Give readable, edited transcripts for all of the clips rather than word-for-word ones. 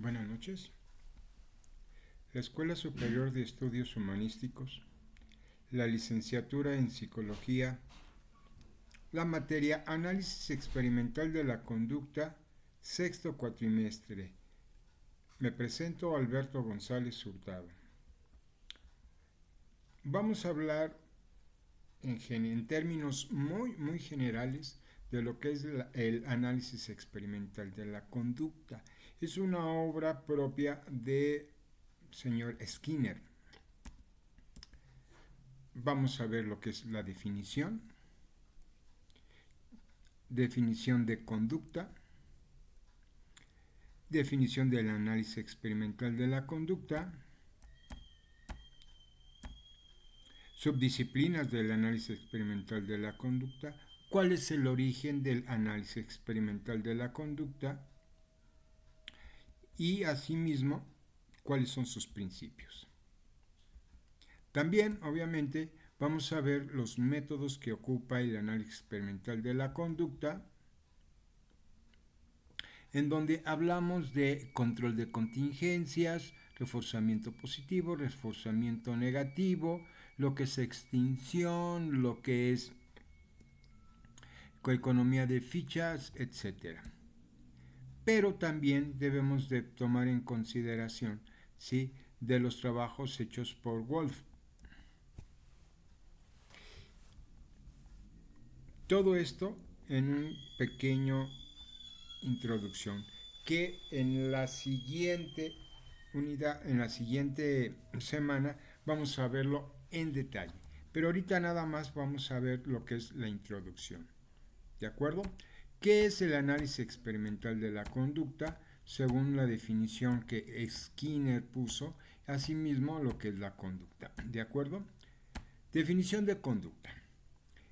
Buenas noches. La Escuela Superior de Estudios Humanísticos, la licenciatura en Psicología, la materia Análisis Experimental de la Conducta, sexto cuatrimestre. Me presento Alberto González Hurtado. Vamos a hablar en términos muy generales de lo que es el análisis experimental de la conducta. Es una obra propia de señor Skinner. Vamos a ver lo que es la definición de conducta, definición del análisis experimental de la conducta, subdisciplinas del análisis experimental de la conducta, cuál es el origen del análisis experimental de la conducta y asimismo cuáles son sus principios. También, obviamente, vamos a ver los métodos que ocupa el análisis experimental de la conducta, en donde hablamos de control de contingencias, reforzamiento positivo, reforzamiento negativo, lo que es extinción, lo que es economía de fichas, etc. Pero también debemos de tomar en consideración, ¿sí?, de los trabajos hechos por Wolff. Todo esto en un pequeño introducción que en la siguiente unidad, en la siguiente semana vamos a verlo en detalle, pero ahorita nada más vamos a ver lo que es la introducción. ¿De acuerdo? ¿Qué es el análisis experimental de la conducta? Según la definición que Skinner puso, asimismo lo que es la conducta. ¿De acuerdo? Definición de conducta.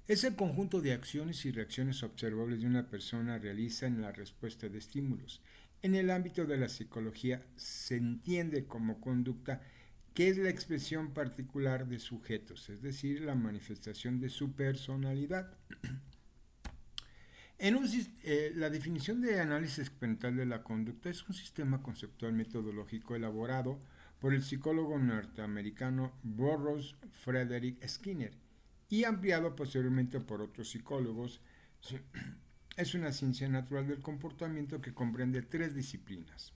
Es el conjunto de acciones y reacciones observables de una persona realiza en la respuesta de estímulos. En el ámbito de la psicología se entiende como conducta que es la expresión particular de sujetos, es decir, la manifestación de su personalidad. La definición de análisis experimental de la conducta es un sistema conceptual metodológico elaborado por el psicólogo norteamericano Burroughs Frederick Skinner y ampliado posteriormente por otros psicólogos. Es una ciencia natural del comportamiento que comprende tres disciplinas.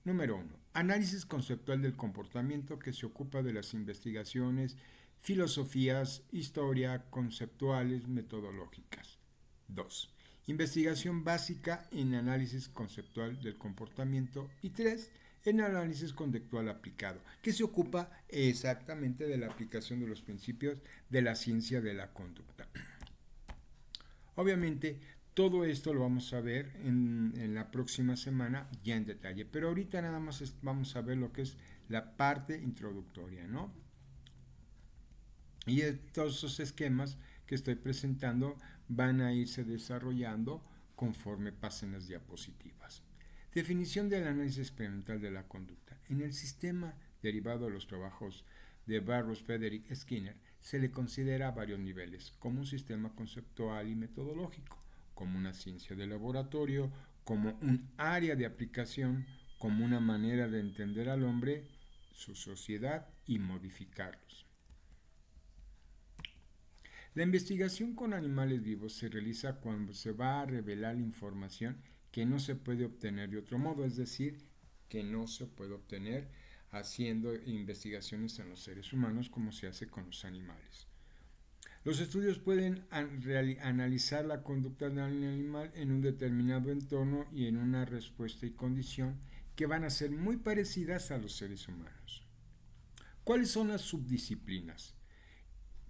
Número 1. Análisis conceptual del comportamiento, que se ocupa de las investigaciones, filosofías, historia, conceptuales, metodológicas. 2. Investigación básica en análisis conceptual del comportamiento. Y 3. En análisis conductual aplicado, que se ocupa exactamente de la aplicación de los principios de la ciencia de la conducta. Obviamente, todo esto lo vamos a ver en la próxima semana ya en detalle, pero ahorita nada más vamos a ver lo que es la parte introductoria, ¿no? Y todos esos esquemas que estoy presentando van a irse desarrollando conforme pasen las diapositivas. Definición del análisis experimental de la conducta. En el sistema derivado de los trabajos de Burroughs Frederick Skinner se le considera a varios niveles, como un sistema conceptual y metodológico, como una ciencia de laboratorio, como un área de aplicación, como una manera de entender al hombre, su sociedad y modificarlos. La investigación con animales vivos se realiza cuando se va a revelar información que no se puede obtener de otro modo, es decir, que no se puede obtener haciendo investigaciones en los seres humanos como se hace con los animales. Los estudios pueden analizar la conducta de un animal en un determinado entorno y en una respuesta y condición que van a ser muy parecidas a los seres humanos. ¿Cuáles son las subdisciplinas?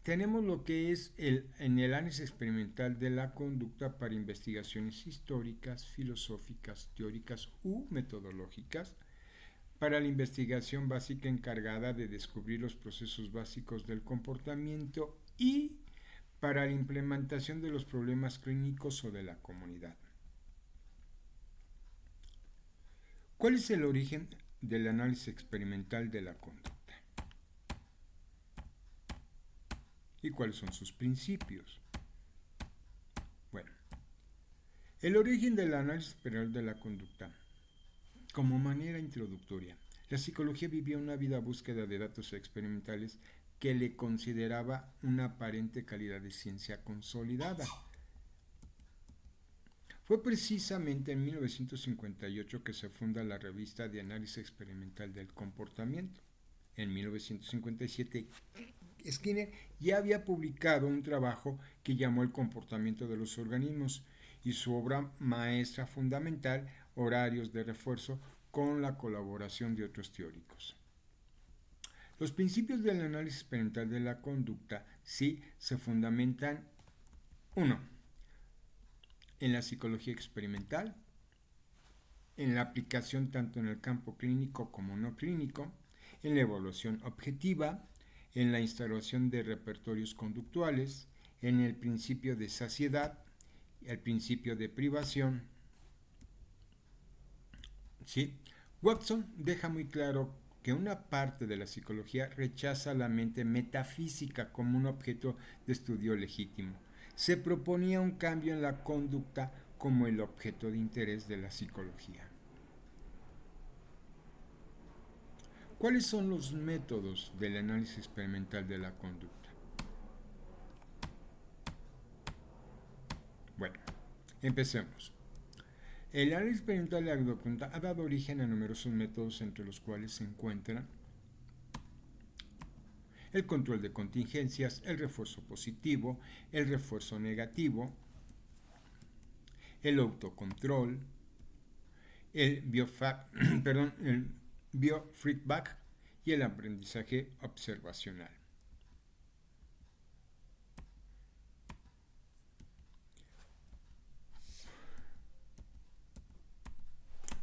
Tenemos lo que es en el análisis experimental de la conducta para investigaciones históricas, filosóficas, teóricas u metodológicas, para la investigación básica encargada de descubrir los procesos básicos del comportamiento y para la implementación de los problemas clínicos o de la comunidad. ¿Cuál es el origen del análisis experimental de la conducta? ¿Y cuáles son sus principios? Bueno, el origen del análisis experimental de la conducta Como manera introductoria, la psicología vivía una vida a búsqueda de datos experimentales que le consideraba una aparente calidad de ciencia consolidada. Fue precisamente en 1958 que se funda la revista de análisis experimental del comportamiento. En 1957, Skinner ya había publicado un trabajo que llamó El comportamiento de los organismos y su obra maestra fundamental, Horarios de refuerzo, con la colaboración de otros teóricos. Los principios del análisis experimental de la conducta sí se fundamentan 1. En la psicología experimental, en la aplicación tanto en el campo clínico como no clínico, en la evaluación objetiva, en la instalación de repertorios conductuales, en el principio de saciedad, el principio de privación. ¿Sí? Watson deja muy claro que una parte de la psicología rechaza la mente metafísica como un objeto de estudio legítimo. Se proponía un cambio en la conducta como el objeto de interés de la psicología. ¿Cuáles son los métodos del análisis experimental de la conducta? Bueno, empecemos. El análisis experimental de la conducta ha dado origen a numerosos métodos entre los cuales se encuentran el control de contingencias, el refuerzo positivo, el refuerzo negativo, el autocontrol, el biofeedback y el aprendizaje observacional.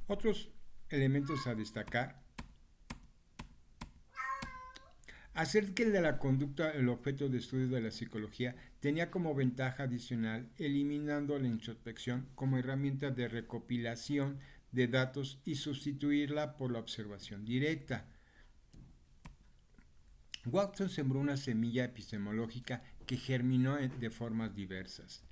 Otros elementos a destacar: hacer que de la conducta el objeto de estudio de la psicología tenía como ventaja adicional eliminando la introspección como herramienta de recopilación de datos y sustituirla por la observación directa. Watson sembró una semilla epistemológica que germinó de formas diversas.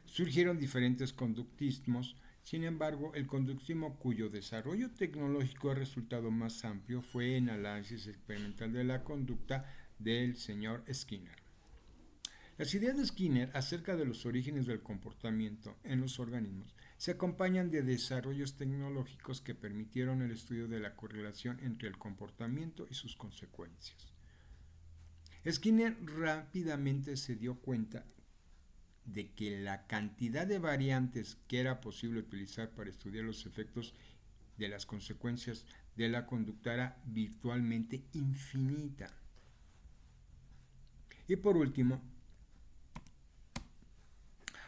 Surgieron diferentes conductismos. Sin embargo, el conductismo cuyo desarrollo tecnológico ha resultado más amplio fue en el análisis experimental de la conducta del señor Skinner. Las ideas de Skinner acerca de los orígenes del comportamiento en los organismos se acompañan de desarrollos tecnológicos que permitieron el estudio de la correlación entre el comportamiento y sus consecuencias. Skinner rápidamente se dio cuenta de que la cantidad de variantes que era posible utilizar para estudiar los efectos de las consecuencias de la conducta era virtualmente infinita. Y por último,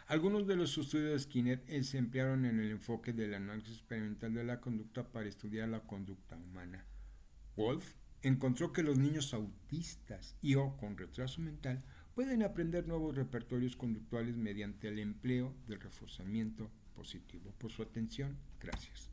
algunos de los estudios de Skinner se emplearon en el enfoque del análisis experimental de la conducta para estudiar la conducta humana. Wolff encontró que los niños autistas y o con retraso mental pueden aprender nuevos repertorios conductuales mediante el empleo del reforzamiento positivo. Por su atención, gracias.